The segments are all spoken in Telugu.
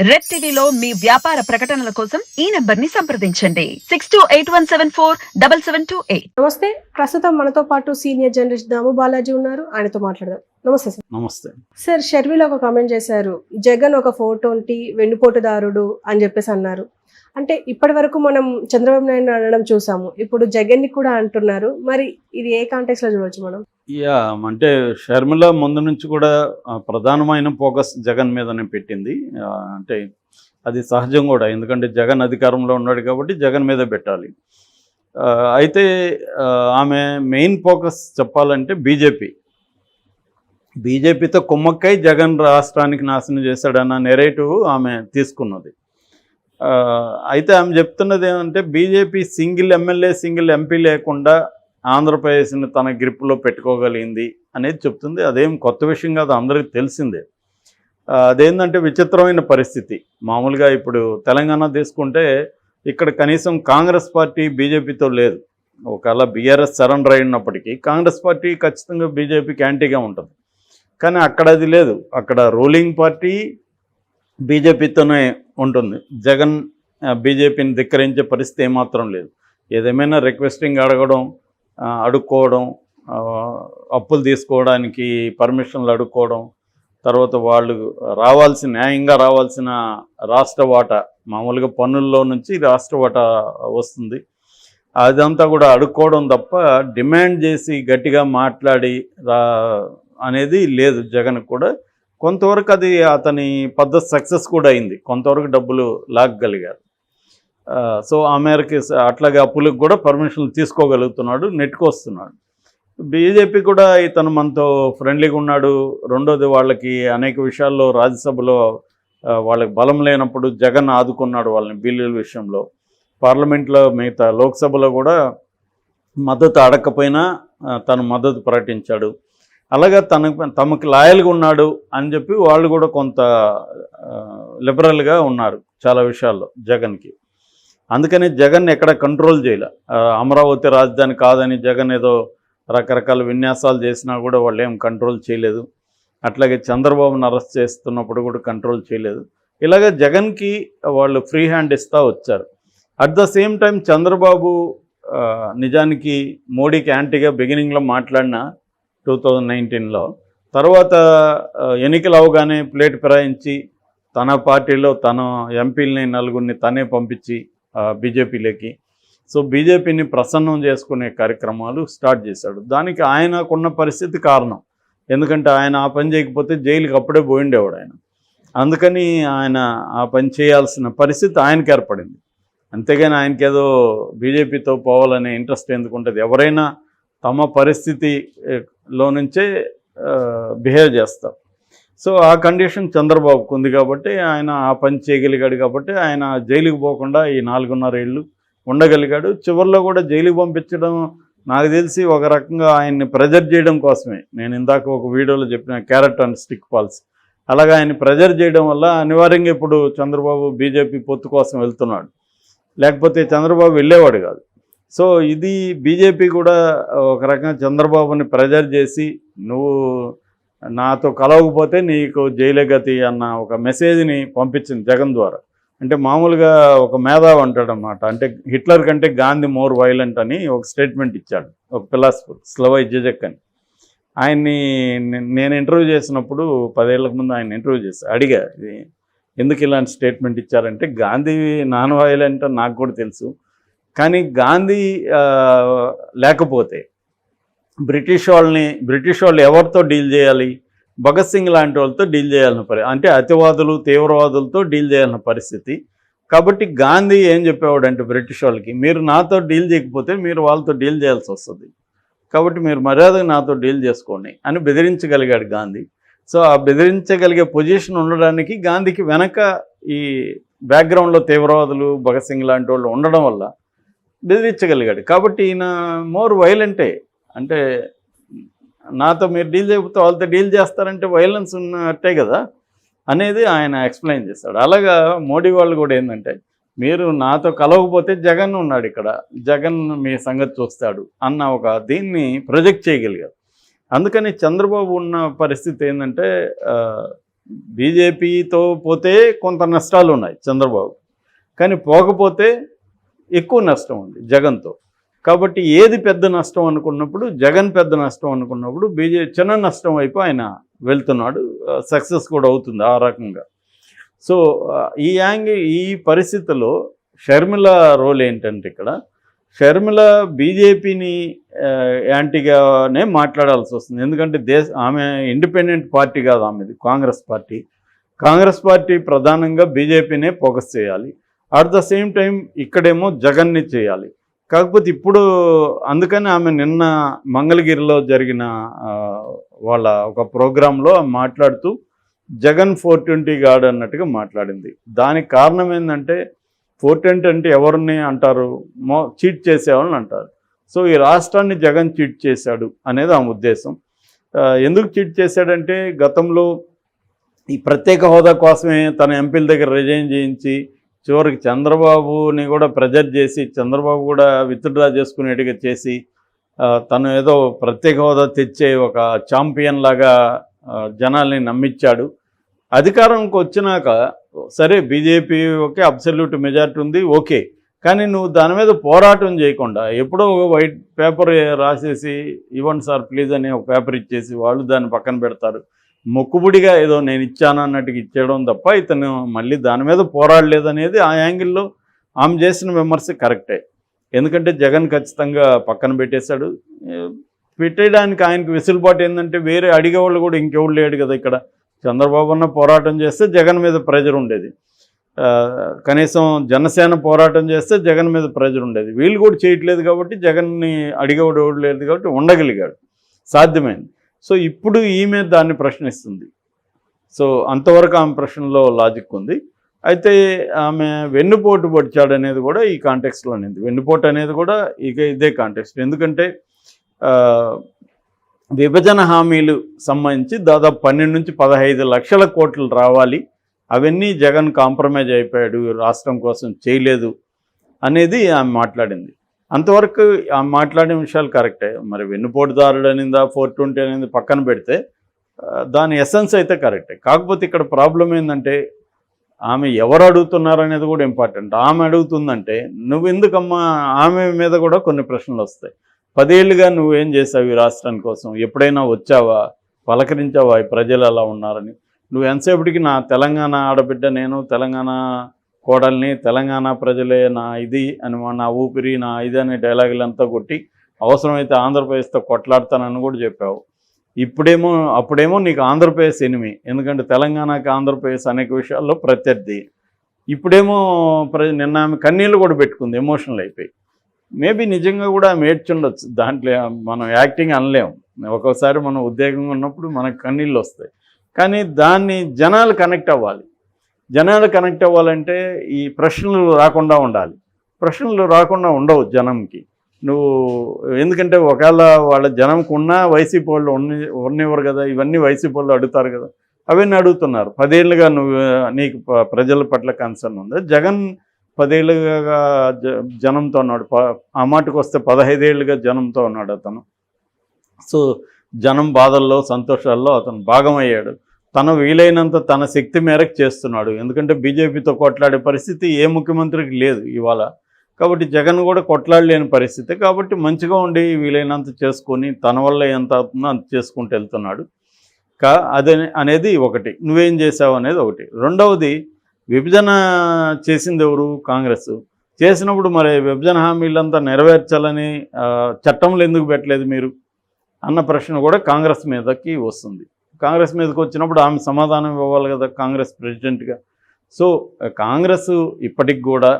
రెడ్ టీవీలో మీ వ్యాపార ప్రకటనల కోసం ఈ నంబర్ ని సంప్రదించండి 6281747728. నమస్తే. ప్రస్తుతం మనతో పాటు సీనియర్ జర్నలిస్ట్ దాము బాలాజీ ఉన్నారు. ఆయనతో మాట్లాడదాం. నమస్తే సార్. నమస్తే సార్, షర్మిల ఒక కామెంట్ చేశారు. జగన్ ఒక ఫోటోంటి వెన్నుపోటుదారుడు అని చెప్పేసి అన్నారు. అంటే ఇప్పటి వరకు మనం చంద్రబాబు నాయుడు అనడం చూసాము, ఇప్పుడు జగన్ ని కూడా అంటున్నారు. మరి ఇది ఏ కాంటెక్స్ట్ లో చూడొచ్చు మనం? అంటే షర్మిల ముందు నుంచి కూడా ప్రధానమైన ఫోకస్ జగన్ మీదనే పెట్టింది. అంటే అది సహజం కూడా, ఎందుకంటే జగన్ అధికారంలో ఉన్నాడు కాబట్టి జగన్ మీద పెట్టాలి. అయితే ఆమె మెయిన్ ఫోకస్ చెప్పాలంటే బీజేపీతో కుమ్మక్కై జగన్ రాష్ట్రానికి నాశనం చేశాడన్న నెరేటివ్ ఆమె తీసుకున్నది. అయితే ఆమె చెప్తున్నది ఏమంటే BJP single MLA single MP లేకుండా ఆంధ్రప్రదేశ్ని తన గ్రిప్లో పెట్టుకోగలిగింది అనేది చెప్తుంది. అదేం కొత్త విషయం కాదు, అందరికీ తెలిసిందే. అదేంటంటే విచిత్రమైన పరిస్థితి. మామూలుగా ఇప్పుడు తెలంగాణ తీసుకుంటే ఇక్కడ కనీసం కాంగ్రెస్ పార్టీ బీజేపీతో లేదు. ఒకవేళ బీఆర్ఎస్ సరెండర్ అయినప్పటికీ కాంగ్రెస్ పార్టీ ఖచ్చితంగా బీజేపీకి యాంటీగా ఉంటుంది. కానీ అక్కడ అది లేదు. అక్కడ రూలింగ్ పార్టీ బీజేపీతోనే ఉంటుంది. జగన్ బీజేపీని ధిక్కరించే పరిస్థితి ఏమాత్రం లేదు. ఏదేమైనా రిక్వెస్టింగ్ అడుక్కోవడం, అప్పులు తీసుకోవడానికి పర్మిషన్లు అడుక్కోవడం, తర్వాత వాళ్ళు న్యాయంగా రావాల్సిన రాష్ట్ర వాటా, మామూలుగా పన్నుల్లో నుంచి రాష్ట్ర వాటా వస్తుంది, అదంతా కూడా అడుక్కోవడం తప్ప డిమాండ్ చేసి గట్టిగా మాట్లాడి అనేది లేదు జగన్ కూడా. కొంతవరకు అది అతని పద్ధతి సక్సెస్ కూడా అయింది, కొంతవరకు డబ్బులు లాగగలిగారు. సో ఆ మేరకి అట్లాగే అప్పులకు కూడా పర్మిషన్లు తీసుకోగలుగుతున్నాడు, నెట్టుకొస్తున్నాడు. బీజేపీ కూడా ఇతను మనతో ఫ్రెండ్లీగా ఉన్నాడు. రెండోది, వాళ్ళకి అనేక విషయాల్లో రాజ్యసభలో వాళ్ళకి బలం లేనప్పుడు జగన్ ఆదుకున్నాడు వాళ్ళని బిల్లుల విషయంలో. పార్లమెంట్లో మిగతా లోక్సభలో కూడా మద్దతు అడగకపోయినా తను మద్దతు ప్రకటించాడు. అలాగే తమకు లాయల్గా ఉన్నాడు అని చెప్పి వాళ్ళు కూడా కొంత లిబరల్గా ఉన్నారు చాలా విషయాల్లో జగన్కి. అందుకని జగన్ ఎక్కడ కంట్రోల్ చేయలే. అమరావతి రాజధాని కాదని జగన్ ఏదో రకరకాల విన్యాసాలు చేసినా కూడా వాళ్ళు ఏం కంట్రోల్ చేయలేదు. అట్లాగే చంద్రబాబును అరెస్ట్ చేస్తున్నప్పుడు కూడా కంట్రోల్ చేయలేదు. ఇలాగ జగన్కి వాళ్ళు ఫ్రీ హ్యాండ్ ఇస్తూ వచ్చారు. At the same time Chandrababu నిజానికి మోడీకి యాంటీగా బిగినింగ్లో మాట్లాడిన 2019లో, తర్వాత ఎన్నికలు అవగానే ప్లేట్ ఫిరాయించి తన పార్టీలో తన ఎంపీలని నలుగురిని తనే పంపించి బీజేపీలోకి, సో బీజేపీని ప్రసన్నం చేసుకునే కార్యక్రమాలు స్టార్ట్ చేశాడు. దానికి ఆయనకున్న పరిస్థితి కారణం. ఎందుకంటే ఆయన ఆ పని చేయకపోతే జైలుకి అప్పుడే పోయిండేవాడు ఆయన. అందుకని ఆయన ఆ పని చేయాల్సిన పరిస్థితి ఆయనకి ఏర్పడింది. అంతేగాని ఆయనకేదో బీజేపీతో పోవాలనే ఇంట్రెస్ట్ ఎందుకుంటుంది? ఎవరైనా తమ పరిస్థితిలో నుంచే బిహేవ్ చేస్తారు. సో ఆ కండిషన్ చంద్రబాబుకు ఉంది కాబట్టి ఆయన ఆ పని చేయగలిగాడు. కాబట్టి ఆయన జైలుకి పోకుండా ఈ 4.5 ఏళ్ళు ఉండగలిగాడు. చివరిలో కూడా జైలుకి పంపించడం నాకు తెలిసి ఒక రకంగా ఆయన్ని ప్రెజర్ చేయడం కోసమే. నేను ఇందాక ఒక వీడియోలో చెప్పిన క్యారెట్ అండ్ స్టిక్ పాల్స్, అలాగా ఆయన ప్రెజర్ చేయడం వల్ల అనివార్యంగా ఇప్పుడు చంద్రబాబు బీజేపీ పొత్తు కోసం వెళ్తున్నాడు. లేకపోతే చంద్రబాబు వెళ్ళేవాడు కాదు. సో ఇది బీజేపీ కూడా ఒక రకంగా చంద్రబాబుని ప్రెజర్ చేసి నువ్వు నాతో కలవకపోతే నీకు జైలే గతి అన్న ఒక మెసేజ్ని పంపించింది జగన్ ద్వారా. అంటే మామూలుగా ఒక మేధావి అంటాడనమాట. అంటే హిట్లర్ కంటే గాంధీ మోర్ వైలెంట్ అని ఒక స్టేట్మెంట్ ఇచ్చాడు ఒక ఫిలాసఫర్, స్లవై జిజెక్ అని. ఆయన్ని నేను ఇంటర్వ్యూ చేసినప్పుడు 10 ఏళ్ల ముందు ఆయన ఇంటర్వ్యూ చేశాను. అడిగా ఎందుకు ఇలాంటి స్టేట్మెంట్ ఇచ్చారంటే, గాంధీ నాన్ వైలెంట్ అని నాకు కూడా తెలుసు, కానీ గాంధీ లేకపోతే బ్రిటిష్ వాళ్ళు ఎవరితో డీల్ చేయాలి? భగత్ సింగ్ లాంటి వాళ్ళతో డీల్ చేయాలని అంటే అతివాదులు తీవ్రవాదులతో డీల్ చేయాలన్న పరిస్థితి. కాబట్టి గాంధీ ఏం చెప్పేవాడంటే బ్రిటిష్ వాళ్ళకి, మీరు నాతో డీల్ చేయకపోతే మీరు వాళ్ళతో డీల్ చేయాల్సి వస్తుంది, కాబట్టి మీరు మర్యాదగా నాతో డీల్ చేసుకోండి అని బెదిరించగలిగాడు గాంధీ. సో ఆ బెదిరించగలిగే పొజిషన్ ఉండడానికి గాంధీకి వెనక ఈ బ్యాక్గ్రౌండ్లో తీవ్రవాదులు భగత్ సింగ్ లాంటి వాళ్ళు ఉండడం వల్ల బెదిరించగలిగాడు. కాబట్టి ఈయన మోర్ వైలెంటే. అంటే నాతో మీరు డీల్ చేయకపోతే వాళ్ళతో డీల్ చేస్తారంటే వైలెన్స్ ఉన్నట్టే కదా అనేది ఆయన ఎక్స్ప్లెయిన్ చేస్తాడు. అలాగా మోడీ వాళ్ళు కూడా ఏంటంటే, మీరు నాతో కలవకపోతే జగన్ ఉన్నాడు ఇక్కడ, జగన్ మీ సంగతి చూస్తాడు అన్న ఒక దీన్ని ప్రొజెక్ట్ చేయగలిగారు. అందుకని చంద్రబాబు ఉన్న పరిస్థితి ఏంటంటే, బీజేపీతో పోతే కొంత నష్టాలు ఉన్నాయి చంద్రబాబు, కానీ పోకపోతే ఎక్కువ నష్టం ఉంది జగన్తో. కాబట్టి ఏది పెద్ద నష్టం అనుకున్నప్పుడు, జగన్ పెద్ద నష్టం అనుకున్నప్పుడు చిన్న నష్టం వైపు ఆయన వెళ్తున్నాడు. సక్సెస్ కూడా అవుతుంది ఆ రకంగా. సో ఈ పరిస్థితిలో షర్మిల రోల్ ఏంటంటే, ఇక్కడ షర్మిల బీజేపీని యాంటీగానే మాట్లాడాల్సి వస్తుంది. ఎందుకంటే ఆమె ఇండిపెండెంట్ పార్టీ కాదు, ఆమెది కాంగ్రెస్ పార్టీ. కాంగ్రెస్ పార్టీ ప్రధానంగా బీజేపీనే ఫోకస్ చేయాలి. అట్ ద సేమ్ టైం ఇక్కడేమో జగన్ని చేయాలి. కాకపోతే ఇప్పుడు అందుకని ఆమె నిన్న మంగళగిరిలో జరిగిన వాళ్ళ ఒక ప్రోగ్రాంలో మాట్లాడుతూ జగన్ 420 గాడు అన్నట్టుగా మాట్లాడింది. దానికి కారణం ఏంటంటే, 420 అంటే ఎవరిని అంటారు? చీట్ చేసేవాళ్ళని అంటారు. సో ఈ రాష్ట్రాన్ని జగన్ చీట్ చేశాడు అనేది ఆమె ఉద్దేశం. ఎందుకు చీట్ చేశాడంటే, గతంలో ఈ ప్రత్యేక హోదా కోసమే తన ఎంపీల దగ్గర రిజైన్ చేయించి చివరికి చంద్రబాబుని కూడా ప్రెజర్ చేసి, చంద్రబాబు కూడా విత్డ్రా చేసుకునేట్టుగా చేసి, తను ఏదో ప్రత్యేక హోదా తెచ్చే ఒక ఛాంపియన్ లాగా జనాల్ని నమ్మించాడు. అధికారంకి వచ్చినాక సరే బీజేపీ ఓకే, అబ్సల్యూట్ మెజారిటీ ఉంది ఓకే, కానీ నువ్వు దాని మీద పోరాటం చేయకుండా ఎప్పుడో వైట్ పేపర్ రాసేసి ఇవ్వండి సార్ ప్లీజ్ అని ఒక పేపర్ ఇచ్చేసి వాళ్ళు దాన్ని పక్కన పెడతారు. మొక్కుబడిగా ఏదో నేను ఇచ్చాను అన్నట్టుగా ఇచ్చేయడం తప్ప ఇతను మళ్ళీ దాని మీద పోరాడలేదనేది ఆ యాంగిల్లో ఆమె చేసిన విమర్శ కరెక్టే. ఎందుకంటే జగన్ ఖచ్చితంగా పక్కన పెట్టేశాడు. పెట్టేయడానికి ఆయనకు వెసులుబాటు ఏంటంటే, వేరే అడిగేవాళ్ళు కూడా ఇంకెవడు లేడు కదా ఇక్కడ. చంద్రబాబు అన్న పోరాటం చేస్తే జగన్ మీద ప్రెజర్ ఉండేది, కనీసం జనసేన పోరాటం చేస్తే జగన్ మీద ప్రెజర్ ఉండేది. వీళ్ళు కూడా చేయట్లేదు కాబట్టి జగన్ని అడిగేవాడు ఎవడు లేదు కాబట్టి ఉండగలిగాడు, సాధ్యమైంది. సో ఇప్పుడు ఈమె దాన్ని ప్రశ్నిస్తుంది. సో అంతవరకు ఆమె ప్రశ్నలో లాజిక్ ఉంది. అయితే ఆమె వెన్నుపోటు పొడిచాడు అనేది కూడా ఈ కాంటెక్స్లో అనేది, వెన్నుపోటు అనేది కూడా ఇదే కాంటెక్స్ట్. ఎందుకంటే విభజన హామీలు సంబంధించి దాదాపు 12 నుంచి 15 లక్షల కోట్లు రావాలి, అవన్నీ జగన్ కాంప్రమైజ్ అయిపోయాడు, రాష్ట్రం కోసం చేయలేదు అనేది ఆమె మాట్లాడింది. అంతవరకు ఆమె మాట్లాడిన విషయాలు కరెక్టే. మరి వెన్నుపోటుదారుడు అనిందా 420 అనేది పక్కన పెడితే దాని ఎసెన్స్ అయితే కరెక్టే. కాకపోతే ఇక్కడ ప్రాబ్లం ఏంటంటే, ఆమె ఎవరు అడుగుతున్నారు అనేది కూడా ఇంపార్టెంట్. ఆమె అడుగుతుందంటే నువ్వెందుకమ్మా, ఆమె మీద కూడా కొన్ని ప్రశ్నలు వస్తాయి. 10 ఏళ్ళుగా నువ్వేం చేసావు ఈ రాష్ట్రాని కోసం? ఎప్పుడైనా వచ్చావా, పలకరించావా ఈ ప్రజలు ఎలా ఉన్నారని? నువ్వు ఎంతసేపటికి నా తెలంగాణ ఆడబిడ్డ, నేను తెలంగాణ కోడల్ని, తెలంగాణ ప్రజలే నా ఇది అని, నా ఊపిరి నా ఇది అనే డైలాగులంతా కొట్టి అవసరమైతే ఆంధ్రప్రదేశ్తో కొట్లాడతానని కూడా చెప్పావు. అప్పుడేమో నీకు ఆంధ్రప్రదేశ్ ఎనిమి, ఎందుకంటే తెలంగాణకి ఆంధ్రప్రదేశ్ అనేక విషయాల్లో ప్రత్యర్థి. ఇప్పుడేమో నిన్న ఆమె కన్నీళ్ళు కూడా పెట్టుకుంది, ఎమోషనల్ అయిపోయి. మేబీ నిజంగా కూడా ఆమె ఏడ్చుండొచ్చు, దాంట్లో మనం యాక్టింగ్ అనలేము. ఒక్కోసారి మనం ఉద్వేగంగా ఉన్నప్పుడు మనకు కన్నీళ్ళు వస్తాయి. కానీ దాన్ని జనాలు కనెక్ట్ అవ్వాలి. జనాలు కనెక్ట్ అవ్వాలంటే ఈ ప్రశ్నలు రాకుండా ఉండాలి. ప్రశ్నలు రాకుండా ఉండవు జనంకి. నువ్వు ఎందుకంటే ఒకవేళ వాళ్ళ జనంకు ఉన్నా వైసీపీ వాళ్ళు ఉన్నివ్వరు కదా, ఇవన్నీ వైసీపీ వాళ్ళు అడుగుతారు కదా, అవన్నీ అడుగుతున్నారు. 10 ఏళ్ళుగా నీకు ప్రజల పట్ల కన్సర్న్ ఉందా? జగన్ 10 ఏళ్ళుగా జనంతో ఉన్నాడు, ఆ మాటకు వస్తే 15 ఏళ్ళుగా జనంతో ఉన్నాడు అతను. సో జనం బాధల్లో సంతోషాల్లో అతను భాగమయ్యాడు. తను వీలైనంత తన శక్తి మేరకు చేస్తున్నాడు. ఎందుకంటే బీజేపీతో కొట్లాడే పరిస్థితి ఏ ముఖ్యమంత్రికి లేదు ఇవాళ. కాబట్టి జగన్ కూడా కొట్లాడలేని పరిస్థితి. కాబట్టి మంచిగా ఉండి వీలైనంత చేసుకొని తన వల్ల ఎంత అవుతుందో అంత చేసుకుంటూ వెళ్తున్నాడు. అనేది ఒకటి. నువ్వేం చేసావు అనేది ఒకటి. రెండవది, విభజన చేసింది ఎవరు? కాంగ్రెస్. చేసినప్పుడు మరి విభజన హామీలంతా నెరవేర్చాలని చట్టంలో ఎందుకు పెట్టలేదు మీరు అన్న ప్రశ్న కూడా కాంగ్రెస్ మీదకి వస్తుంది. కాంగ్రెస్ మీదకి వచ్చినప్పుడు ఆమె సమాధానం ఇవ్వాలి కదా కాంగ్రెస్ ప్రెసిడెంట్గా. సో కాంగ్రెస్ ఇప్పటికి కూడా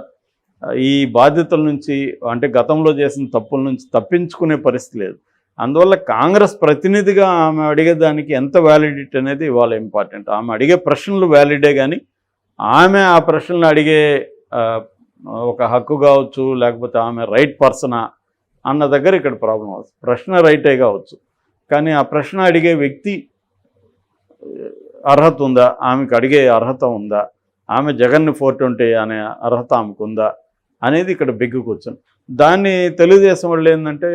ఈ బాధ్యతల నుంచి, అంటే గతంలో చేసిన తప్పుల నుంచి తప్పించుకునే పరిస్థితి లేదు. అందువల్ల కాంగ్రెస్ ప్రతినిధిగా ఆమె అడిగేదానికి ఎంత వ్యాలిడిటీ అనేది ఇవాళ ఇంపార్టెంట్. ఆమె అడిగే ప్రశ్నలు వ్యాలిడే, కానీ ఆమె ఆ ప్రశ్నలు అడిగే ఒక హక్కు కావచ్చు, లేకపోతే ఆమె రైట్ పర్సనా అన్న దగ్గర ఇక్కడ ప్రాబ్లం అవుతుంది. ప్రశ్న రైటే కావచ్చు, కానీ ఆ ప్రశ్న అడిగే వ్యక్తి అర్హత ఉందా, ఆమెకు అడిగే అర్హత ఉందా, ఆమె జగన్ని 420 అనే అర్హత ఆమెకు ఉందా అనేది ఇక్కడ బిగ్గు కూర్చొని. దాన్ని తెలుగుదేశం వాళ్ళు ఏంటంటే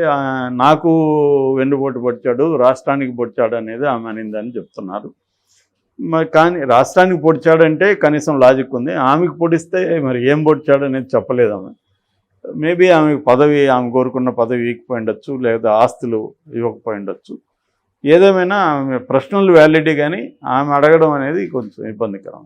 నాకు వెన్నుపోటు పొడిచాడు, రాష్ట్రానికి పొడిచాడు అనేది ఆమె అనిందని చెప్తున్నారు. మరి కానీ రాష్ట్రానికి పొడిచాడంటే కనీసం లాజిక్ ఉంది. ఆమెకు పొడిస్తే మరి ఏం పొడిచాడు అనేది చెప్పలేదు ఆమె. మేబీ ఆమె కోరుకున్న పదవి ఇవ్వకపోయి ఉండొచ్చు, లేదా ఆస్తులు ఇవ్వకపోయి ఉండొచ్చు. ఏదేమైనా ఆమె ప్రశ్నలు వ్యాలిడిటీ, కానీ ఆమె అడగడం అనేది కొంచెం ఇబ్బందికరం.